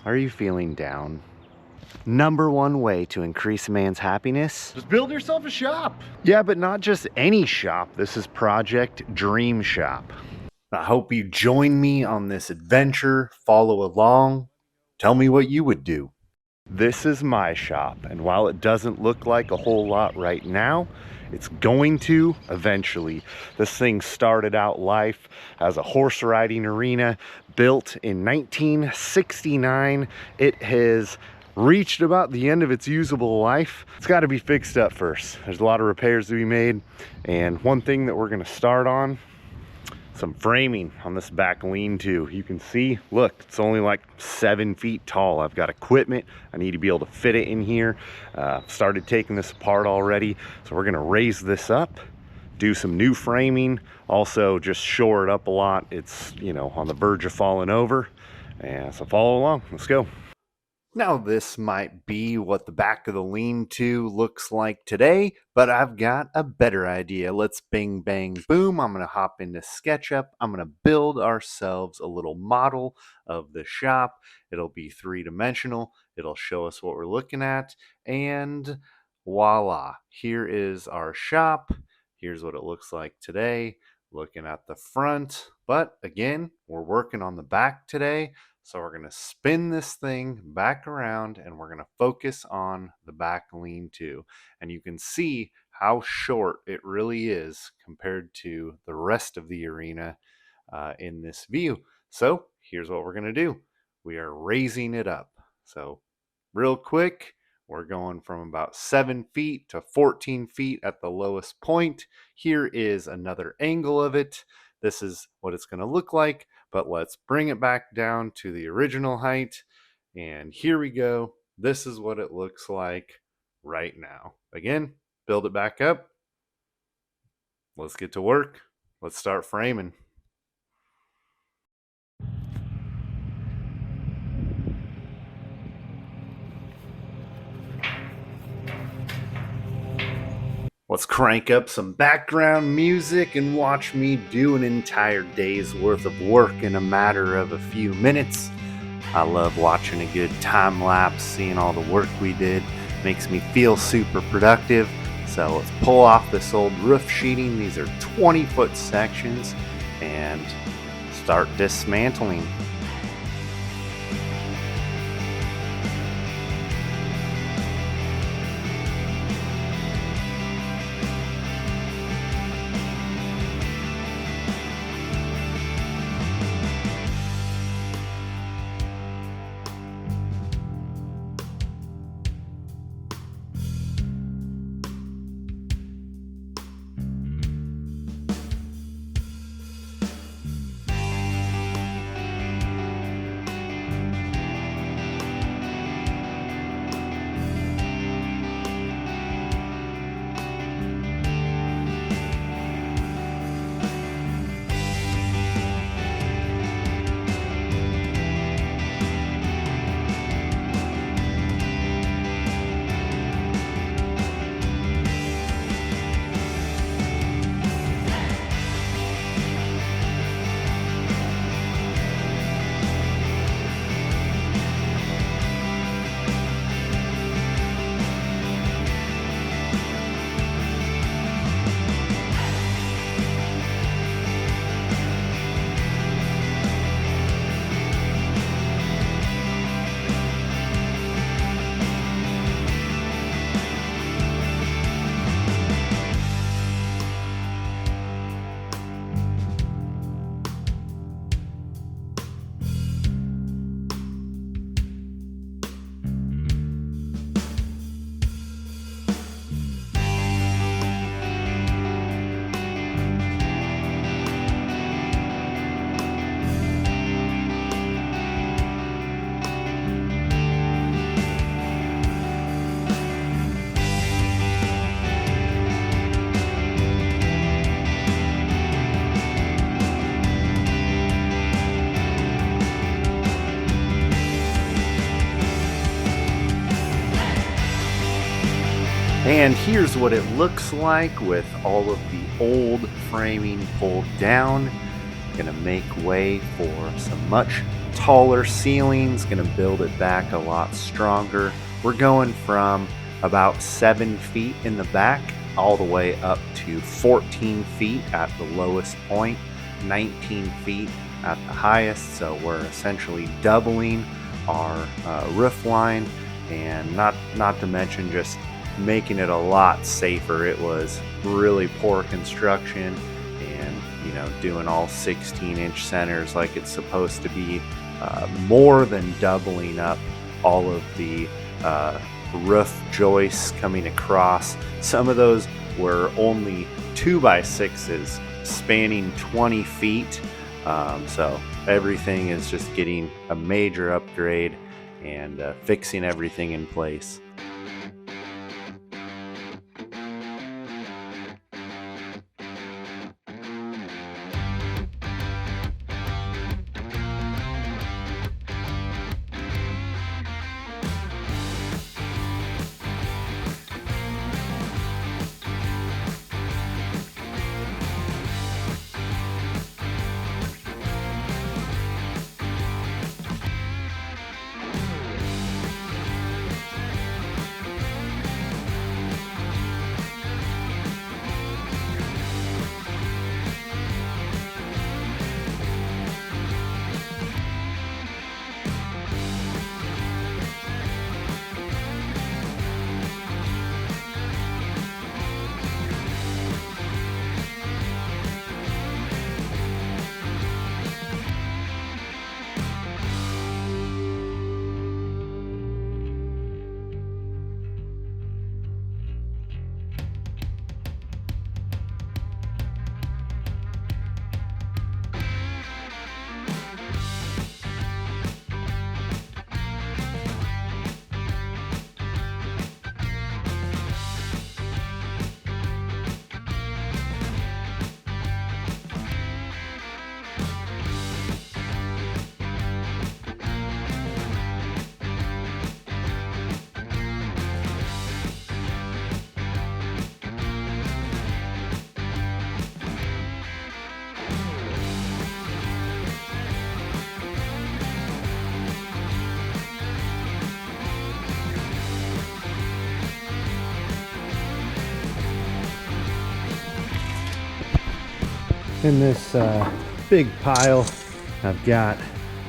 Are you feeling down? Number one way to increase a man's happiness? Just build yourself a shop. Yeah, but not just any shop. This is Project Dream Shop. I hope you join me on this adventure. Follow along. Tell me what you would do. This is my shop, and while it doesn't look like a whole lot right now, it's going to eventually. This thing started out life as a horse riding arena built in 1969. It has reached about the end of its usable life. It's got to be fixed up first. There's a lot of repairs to be made, and one thing that we're going to start on, some framing on this back lean-to. You can see, look, it's only like 7 feet tall. I've got equipment. I need to be able to fit it in here. Started taking this apart already. So we're gonna raise this up, do some new framing, also just shore it up a lot. It's, you know, on the verge of falling over. And so follow along, let's go. Now this might be what the back of the lean-to looks like today, but I've got a better idea. Let's bing, bang, boom. I'm going to hop into SketchUp. I'm going to build ourselves a little model of the shop. It'll be three-dimensional. It'll show us what we're looking at. And voila, here is our shop. Here's what it looks like today, looking at the front. But again, we're working on the back today. So we're going to spin this thing back around and we're going to focus on the back lean-to. And you can see how short it really is compared to the rest of the arena in this view. So here's what we're going to do. We are raising it up. So real quick, we're going from about 7 feet to 14 feet at the lowest point. Here is another angle of it. This is what it's going to look like, but let's bring it back down to the original height. And here we go. This is what it looks like right now. Again, build it back up. Let's get to work. Let's start framing. Let's crank up some background music and watch me do an entire day's worth of work in a matter of a few minutes. I love watching a good time lapse, seeing all the work we did. Makes me feel super productive. So let's pull off this old roof sheeting. These are 20-foot sections and start dismantling. And here's what it looks like with all of the old framing pulled down. Gonna make way for some much taller ceilings, going to build it back a lot stronger. We're going from about 7 feet in the back all the way up to 14 feet at the lowest point, 19 feet at the highest. So we're essentially doubling our roof line, and not to mention just making it a lot safer. It was really poor construction, and doing all 16-inch centers like it's supposed to be, more than doubling up all of the roof joists coming across. Some of those were only 2x6s spanning 20 feet. So everything is just getting a major upgrade and fixing everything in place. In this big pile, I've got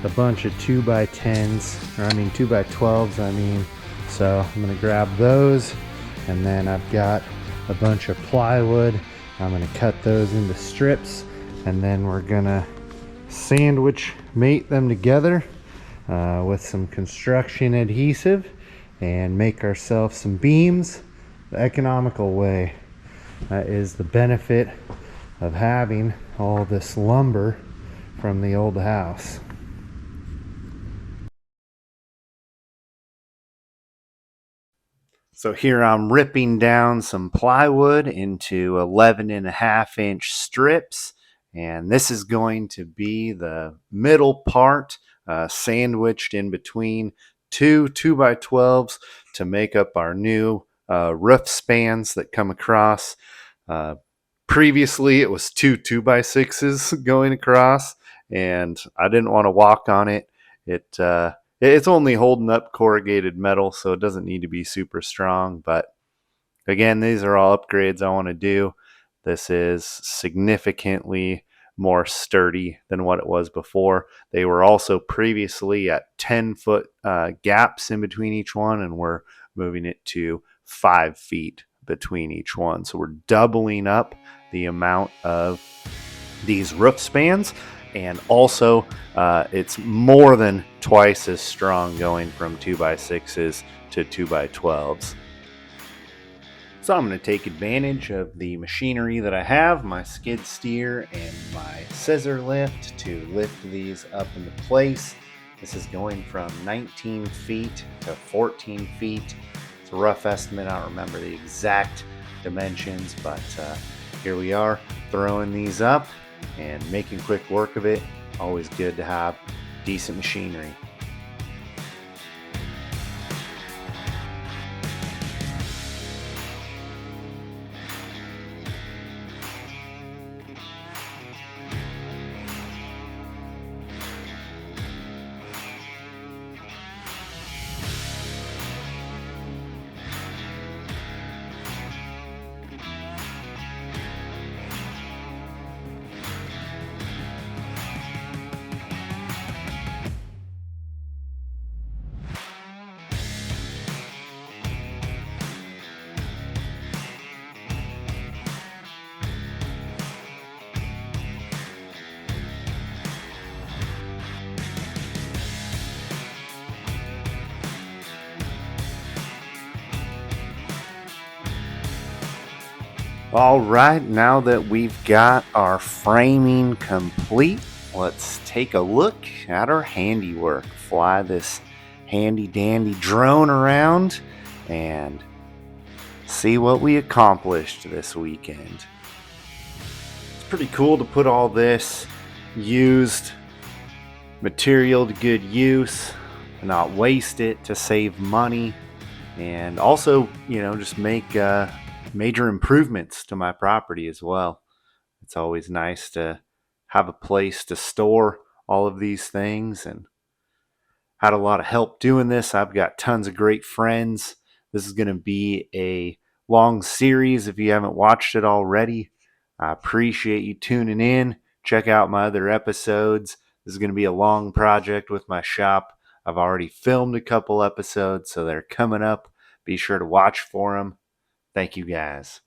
a bunch of 2x10s, or 2x12s, so I'm gonna grab those, and then I've got a bunch of plywood. I'm gonna cut those into strips, and then we're gonna sandwich mate them together with some construction adhesive and make ourselves some beams the economical way. That is the benefit of having all this lumber from the old house. So here I'm ripping down some plywood into 11.5-inch strips, and this is going to be the middle part, sandwiched in between two 2x12s to make up our new roof spans that come across. Previously, it was two 2x6s going across, and I didn't want to walk on it. It's only holding up corrugated metal, so it doesn't need to be super strong. But again, these are all upgrades I want to do. This is significantly more sturdy than what it was before. They were also previously at 10-foot gaps in between each one, and we're moving it to 5 feet between each one. So we're doubling up the amount of these roof spans, and also it's more than twice as strong going from 2x6s to 2x12s. So I'm going to take advantage of the machinery that I have, my skid steer and my scissor lift, to lift these up into place. This is going from 19 feet to 14 feet. It's a rough estimate. I don't remember the exact dimensions, but here we are throwing these up and making quick work of it. Always good to have decent machinery. All right, now that we've got our framing complete, let's take a look at our handiwork. Fly this handy dandy drone around and see what we accomplished this weekend. It's pretty cool to put all this used material to good use, not waste it, to save money, and also, just make major improvements to my property as well. It's always nice to have a place to store all of these things, and had a lot of help doing this. I've got tons of great friends. This is going to be a long series if you haven't watched it already. I appreciate you tuning in. Check out my other episodes. This is going to be a long project with my shop. I've already filmed a couple episodes, so they're coming up. Be sure to watch for them. Thank you guys.